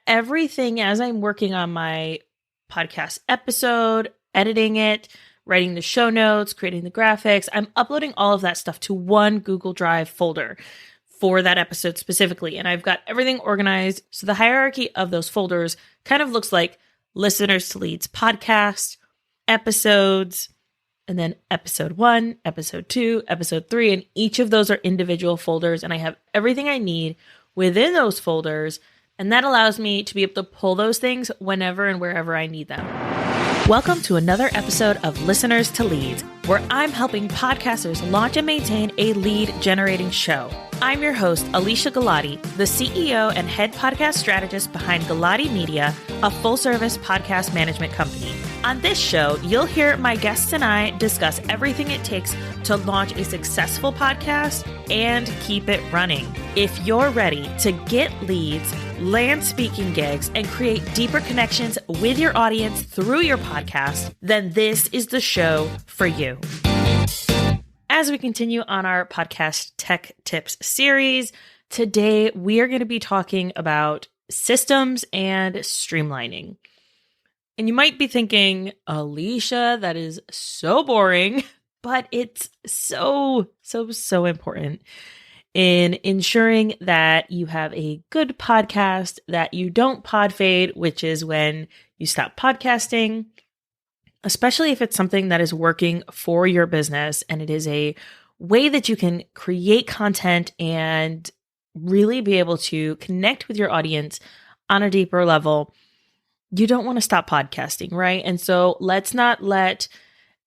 everything as I'm working on my podcast episode, editing it, writing the show notes, creating the graphics, I'm uploading all of that stuff to one Google Drive folder for that episode specifically. And I've got everything organized. So the hierarchy of those folders kind of looks like Listeners to Leads podcast, episodes, and then episode 1, episode 2, episode 3. And each of those are individual folders. And I have everything I need within those folders. And that allows me to be able to pull those things whenever and wherever I need them. Welcome to another episode of Listeners to Leads, where I'm helping podcasters launch and maintain a lead generating show. I'm your host, Alicia Galati, the CEO and head podcast strategist behind Galati Media, a full-service podcast management company. On this show, you'll hear my guests and I discuss everything it takes to launch a successful podcast and keep it running. If you're ready to get leads, land speaking gigs, and create deeper connections with your audience through your podcast, then this is the show for you. As we continue on our podcast tech tips series, today we are going to be talking about systems and streamlining. And you might be thinking, Alicia, that is so boring, but it's so important in ensuring that you have a good podcast, that you don't pod fade, which is when you stop podcasting, especially if it's something that is working for your business and it is a way that you can create content and really be able to connect with your audience on a deeper level. You don't want to stop podcasting, right? And so let's not let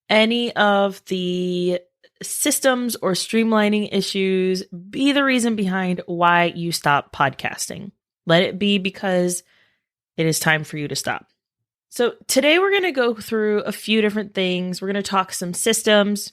any of the systems or streamlining issues be the reason behind why you stop podcasting. Let it be because it is time for you to stop. So today we're going to go through a few different things. We're going to talk some systems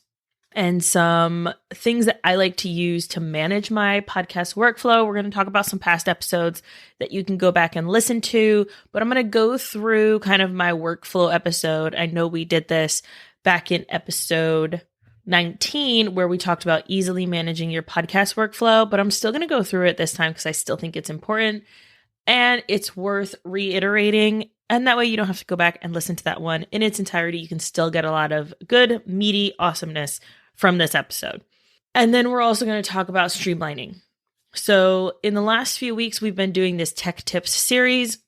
and some things that I like to use to manage my podcast workflow. We're going to talk about some past episodes that you can go back and listen to, but I'm going to go through kind of my workflow episode. I know we did this back in episode 19, where we talked about easily managing your podcast workflow, but I'm still going to go through it this time because I still think it's important and it's worth reiterating. And that way you don't have to go back and listen to that one in its entirety. You can still get a lot of good, meaty awesomeness from this episode. And then we're also going to talk about streamlining. So in the last few weeks, we've been doing this tech tips series.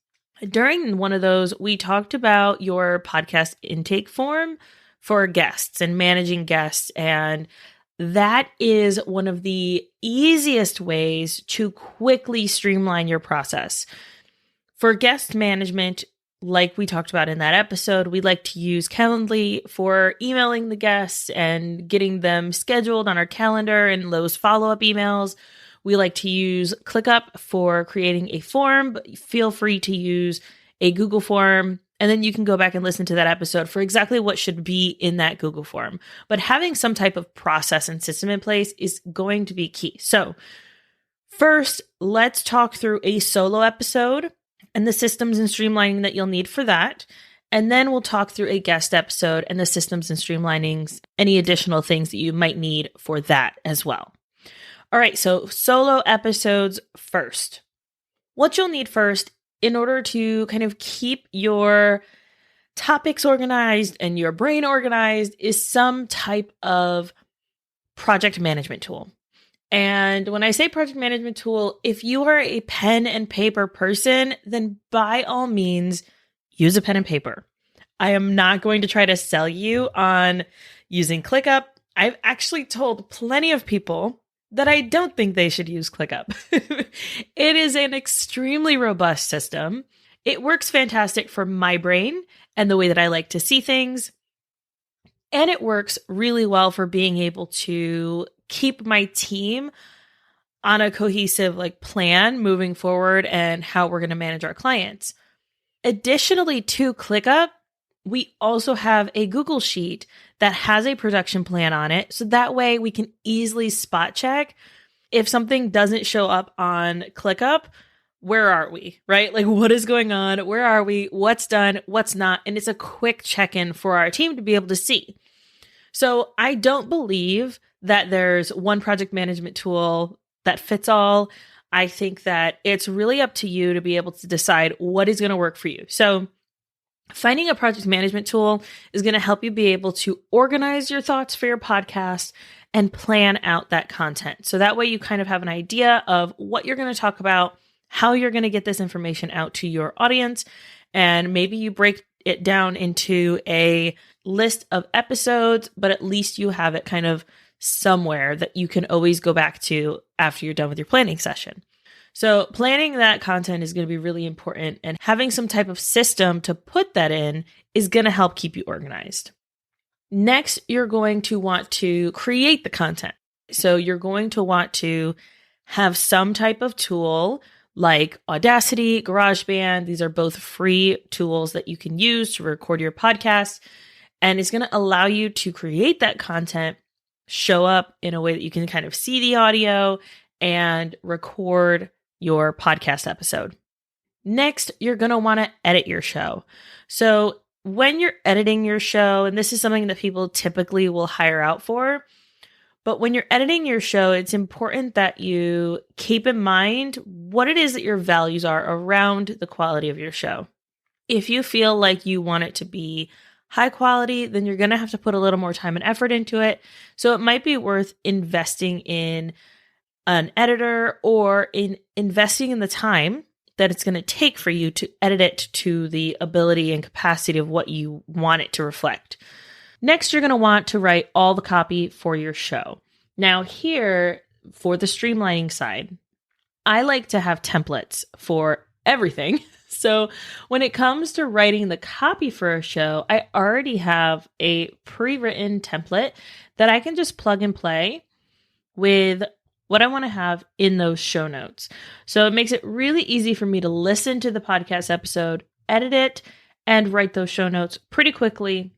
During one of those, we talked about your podcast intake form for guests and managing guests. And that is one of the easiest ways to quickly streamline your process. For guest management, like we talked about in that episode, we like to use Calendly for emailing the guests and getting them scheduled on our calendar and those follow-up emails. We like to use ClickUp for creating a form, but feel free to use a Google form. And then you can go back and listen to that episode for exactly what should be in that Google form. But having some type of process and system in place is going to be key. So first, let's talk through a solo episode and the systems and streamlining that you'll need for that. And then we'll talk through a guest episode and the systems and streamlinings, any additional things that you might need for that as well. All right, so solo episodes first. What you'll need first in order to kind of keep your topics organized and your brain organized is some type of project management tool. And when I say project management tool, if you are a pen and paper person, then by all means, use a pen and paper. I am not going to try to sell you on using ClickUp. I've actually told plenty of people that I don't think they should use ClickUp. It is an extremely robust system. It works fantastic for my brain and the way that I like to see things. And it works really well for being able to keep my team on a cohesive plan moving forward and how we're going to manage our clients. Additionally to ClickUp, we also have a Google Sheet that has a production plan on it. So that way we can easily spot check if something doesn't show up on ClickUp, where are we, right? What is going on? Where are we? What's done? What's not? And it's a quick check-in for our team to be able to see. So I don't believe that there's one project management tool that fits all. I think that it's really up to you to be able to decide what is going to work for you. So finding a project management tool is going to help you be able to organize your thoughts for your podcast and plan out that content. So that way you kind of have an idea of what you're going to talk about, how you're going to get this information out to your audience, and maybe you break it down into a list of episodes, but at least you have it kind of somewhere that you can always go back to after you're done with your planning session. So planning that content is going to be really important, and having some type of system to put that in is going to help keep you organized. Next, you're going to want to create the content. So you're going to want to have some type of tool like Audacity, GarageBand. These are both free tools that you can use to record your podcast, and it's going to allow you to create that content, show up in a way that you can kind of see the audio and record your podcast episode. Next, you're going to want to edit your show. So when you're editing your show, and this is something that people typically will hire out for, but when you're editing your show, it's important that you keep in mind what it is that your values are around the quality of your show. If you feel like you want it to be high quality, then you're going to have to put a little more time and effort into it. So it might be worth investing in an editor or in investing in the time that it's going to take for you to edit it to the ability and capacity of what you want it to reflect. Next, you're going to want to write all the copy for your show. Now here, for the streamlining side, I like to have templates for everything. So when it comes to writing the copy for a show, I already have a pre-written template that I can just plug and play with what I want to have in those show notes. So it makes it really easy for me to listen to the podcast episode, edit it, and write those show notes pretty quickly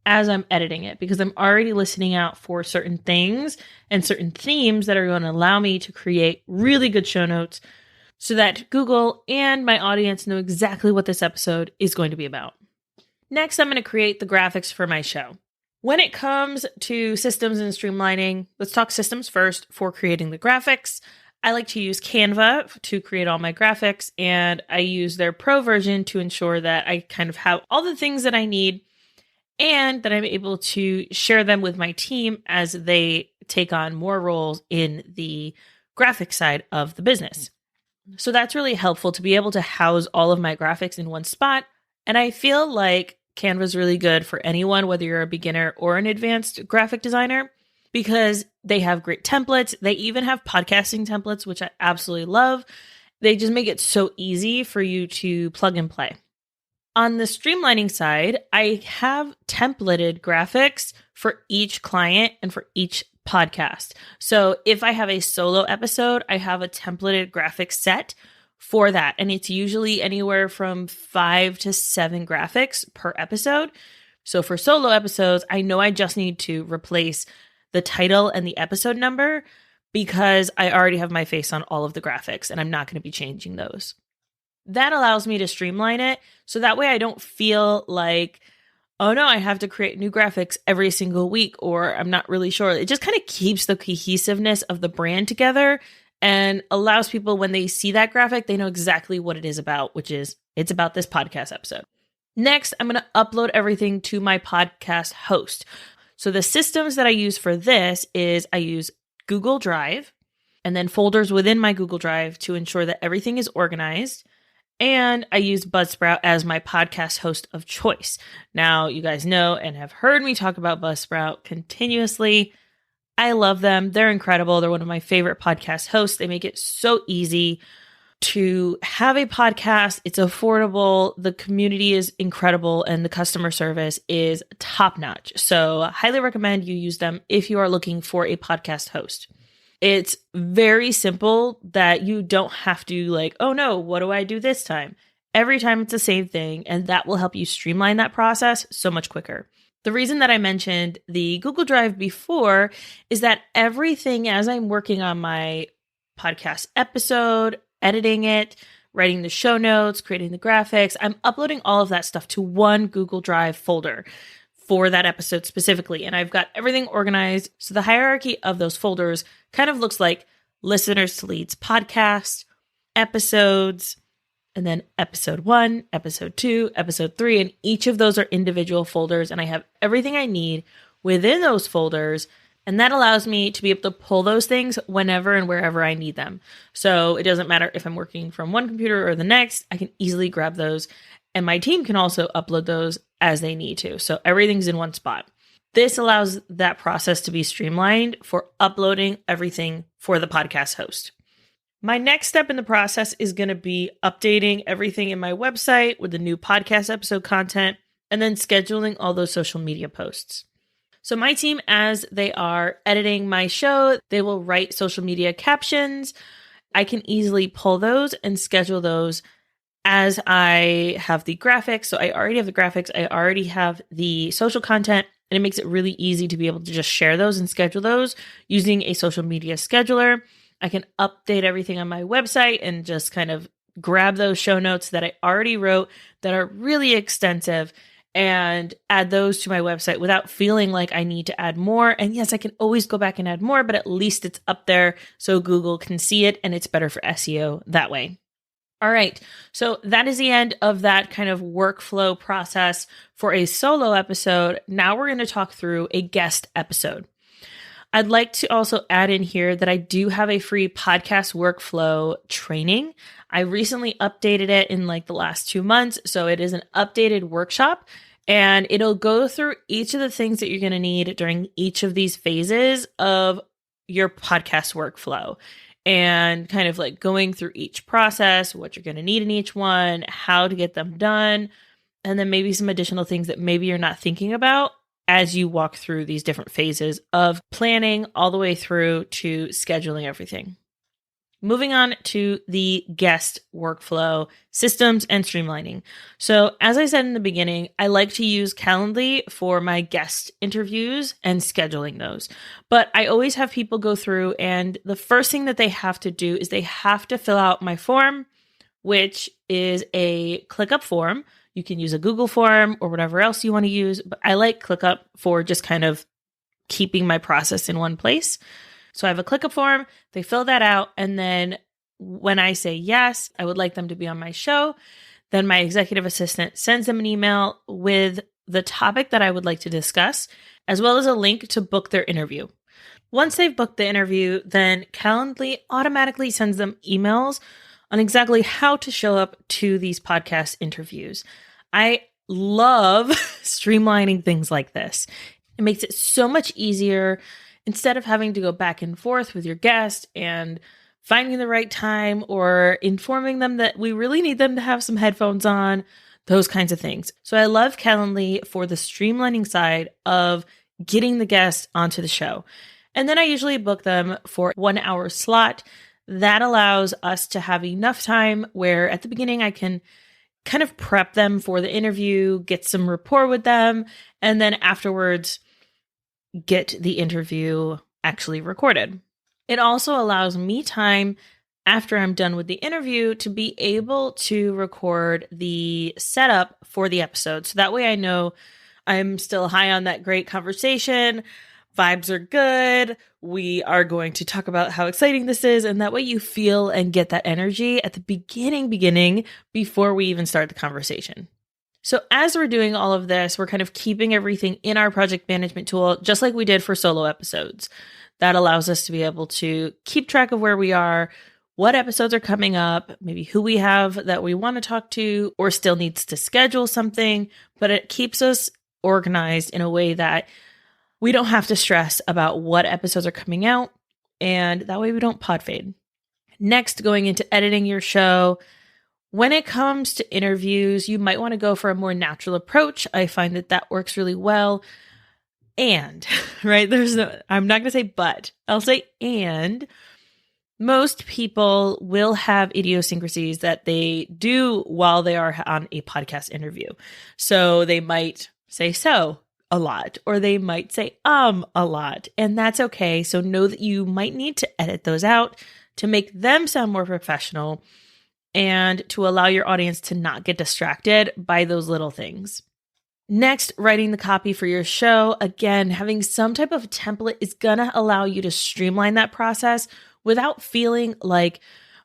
as I'm editing it, because I'm already listening out for certain things and certain themes that are going to allow me to create really good show notes so that Google and my audience know exactly what this episode is going to be about. Next, I'm going to create the graphics for my show. When it comes to systems and streamlining, let's talk systems first for creating the graphics. I like to use Canva to create all my graphics, and I use their pro version to ensure that I kind of have all the things that I need and that I'm able to share them with my team as they take on more roles in the graphic side of the business. So that's really helpful to be able to house all of my graphics in one spot. And I feel like Canva is really good for anyone, whether you're a beginner or an advanced graphic designer, because they have great templates. They even have podcasting templates, which I absolutely love. They just make it so easy for you to plug and play. On the streamlining side, I have templated graphics for each client and for each podcast. So if I have a solo episode, I have a templated graphic set for that. And it's usually anywhere from 5 to 7 graphics per episode. So for solo episodes, I know I just need to replace the title and the episode number because I already have my face on all of the graphics and I'm not going to be changing those. That allows me to streamline it. So that way I don't feel like, oh no, I have to create new graphics every single week, or I'm not really sure. It just kind of keeps the cohesiveness of the brand together and allows people, when they see that graphic, they know exactly what it is about, which is it's about this podcast episode. Next, I'm going to upload everything to my podcast host. So the systems that I use for this is I use Google Drive and then folders within my Google Drive to ensure that everything is organized. And I use Buzzsprout as my podcast host of choice. Now, you guys know and have heard me talk about Buzzsprout continuously. I love them. They're incredible. They're one of my favorite podcast hosts. They make it so easy to have a podcast. It's affordable. The community is incredible and the customer service is top notch. So I highly recommend you use them if you are looking for a podcast host. It's very simple that you don't have to like, oh no, what do I do this time? Every time it's the same thing, and that will help you streamline that process so much quicker. The reason that I mentioned the Google Drive before is that everything as I'm working on my podcast episode, editing it, writing the show notes, creating the graphics, I'm uploading all of that stuff to one Google Drive folder for that episode specifically. And I've got everything organized. So the hierarchy of those folders kind of looks like listeners to leads podcast, episodes, and then episode 1, episode 2, episode 3. And each of those are individual folders. And I have everything I need within those folders. And that allows me to be able to pull those things whenever and wherever I need them. So it doesn't matter if I'm working from one computer or the next, I can easily grab those. And my team can also upload those as they need to. So everything's in one spot. This allows that process to be streamlined for uploading everything for the podcast host. My next step in the process is going to be updating everything in my website with the new podcast episode content and then scheduling all those social media posts. So my team, as they are editing my show, they will write social media captions. I can easily pull those and schedule those as I have the graphics. So I already have the graphics. I already have the social content, and it makes it really easy to be able to just share those and schedule those using a social media scheduler. I can update everything on my website and just kind of grab those show notes that I already wrote that are really extensive and add those to my website without feeling like I need to add more. And yes, I can always go back and add more, but at least it's up there so Google can see it and it's better for SEO that way. All right, so that is the end of that kind of workflow process for a solo episode. Now we're going to talk through a guest episode. I'd like to also add in here that I do have a free podcast workflow training. I recently updated it in like the last 2 months. So it is an updated workshop and it'll go through each of the things that you're going to need during each of these phases of your podcast workflow and kind of like going through each process, what you're going to need in each one, how to get them done, and then maybe some additional things that maybe you're not thinking about as you walk through these different phases of planning all the way through to scheduling everything. Moving on to the guest workflow systems and streamlining. So as I said in the beginning, I like to use Calendly for my guest interviews and scheduling those. But I always have people go through and the first thing that they have to do is they have to fill out my form, which is a ClickUp form. You can use a Google form or whatever else you want to use, but I like ClickUp for just kind of keeping my process in one place. So I have a ClickUp form, they fill that out, and then when I say yes, I would like them to be on my show, then my executive assistant sends them an email with the topic that I would like to discuss, as well as a link to book their interview. Once they've booked the interview, then Calendly automatically sends them emails on exactly how to show up to these podcast interviews. I love streamlining things like this. It makes it so much easier instead of having to go back and forth with your guest and finding the right time or informing them that we really need them to have some headphones on, those kinds of things. So I love Calendly for the streamlining side of getting the guest onto the show. And then I usually book them for a 1 hour slot. That allows us to have enough time where at the beginning I can kind of prep them for the interview, get some rapport with them, and then afterwards get the interview actually recorded. It also allows me time after I'm done with the interview to be able to record the setup for the episode. So that way I know I'm still high on that great conversation. Vibes are good. We are going to talk about how exciting this is. And that way you feel and get that energy at the beginning before we even start the conversation. So as we're doing all of this, we're kind of keeping everything in our project management tool, just like we did for solo episodes. That allows us to be able to keep track of where we are, what episodes are coming up, maybe who we have that we want to talk to or still needs to schedule something, but it keeps us organized in a way that we don't have to stress about what episodes are coming out, and that way we don't pod fade. Next, going into editing your show. When it comes to interviews, you might want to go for a more natural approach. I find that works really well. And, right, I'm not going to say but, I'll say and. Most people will have idiosyncrasies that they do while they are on a podcast interview. So they might say so a lot, or they might say a lot, and that's okay. So know that you might need to edit those out to make them sound more professional and to allow your audience to not get distracted by those little things. Next, writing the copy for your show. Again, having some type of template is going to allow you to streamline that process without feeling like,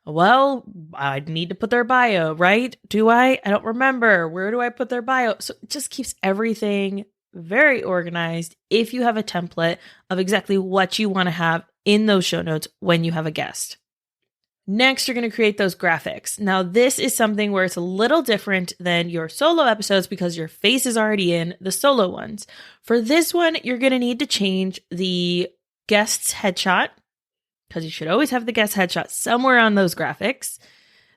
well, I need to put their bio, right? Do I? I don't remember. Where do I put their bio? So it just keeps everything very organized if you have a template of exactly what you want to have in those show notes when you have a guest. Next, you're going to create those graphics. Now, this is something where it's a little different than your solo episodes because your face is already in the solo ones. For this one, you're going to need to change the guest's headshot, because you should always have the guest headshot somewhere on those graphics,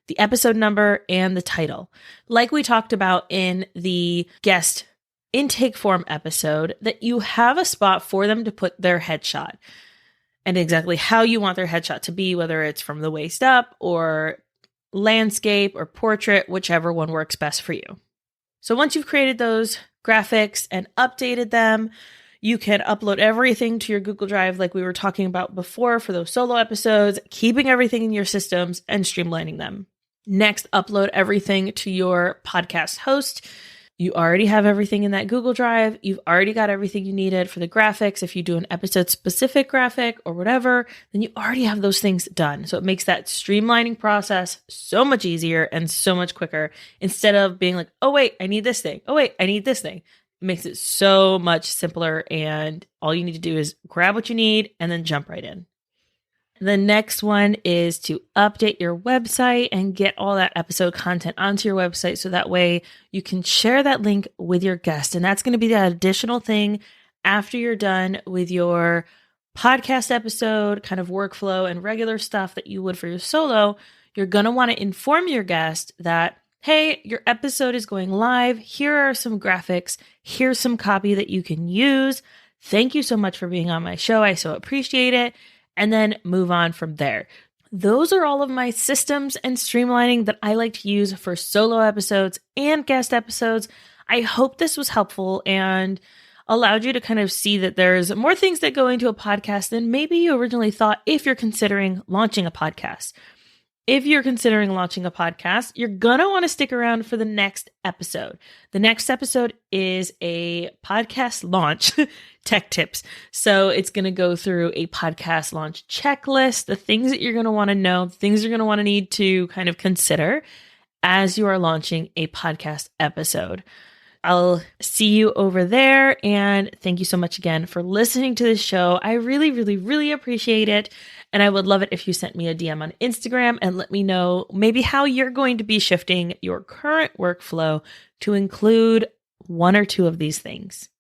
the episode number, and the title. Like we talked about in the guest intake form episode, that you have a spot for them to put their headshot and exactly how you want their headshot to be, whether it's from the waist up or landscape or portrait, whichever one works best for you. So once you've created those graphics and updated them, you can upload everything to your Google Drive like we were talking about before for those solo episodes, keeping everything in your systems and streamlining them. Next, upload everything to your podcast host. You already have everything in that Google Drive. You've already got everything you needed for the graphics. If you do an episode-specific graphic or whatever, then you already have those things done. So it makes that streamlining process so much easier and so much quicker instead of being like, oh, wait, I need this thing. Oh, wait, I need this thing. It makes it so much simpler, and all you need to do is grab what you need and then jump right in. The next one is to update your website and get all that episode content onto your website so that way you can share that link with your guest. And that's going to be that additional thing after you're done with your podcast episode, kind of workflow and regular stuff that you would for your solo. You're going to want to inform your guest that, hey, your episode is going live. Here are some graphics. Here's some copy that you can use. Thank you so much for being on my show. I so appreciate it. And then move on from there. Those are all of my systems and streamlining that I like to use for solo episodes and guest episodes. I hope this was helpful and allowed you to kind of see that there's more things that go into a podcast than maybe you originally thought if you're considering launching a podcast. If you're considering launching a podcast, you're going to want to stick around for the next episode. The next episode is a podcast launch tech tips. So it's going to go through a podcast launch checklist, the things that you're going to want to know, things you're going to want to need to kind of consider as you are launching a podcast episode. I'll see you over there. And thank you so much again for listening to this show. I really, really, really appreciate it. And I would love it if you sent me a DM on Instagram and let me know maybe how you're going to be shifting your current workflow to include one or two of these things.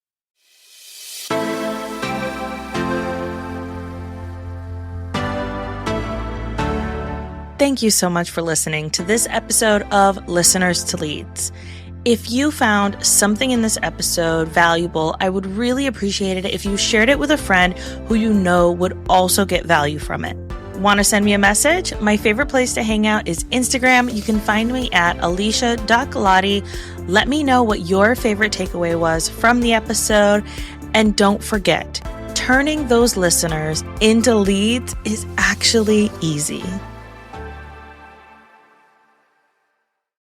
Thank you so much for listening to this episode of Listeners to Leads. If you found something in this episode valuable, I would really appreciate it if you shared it with a friend who you know would also get value from it. Want to send me a message? My favorite place to hang out is Instagram. You can find me at alicia.galati. Let me know what your favorite takeaway was from the episode. And don't forget, turning those listeners into leads is actually easy.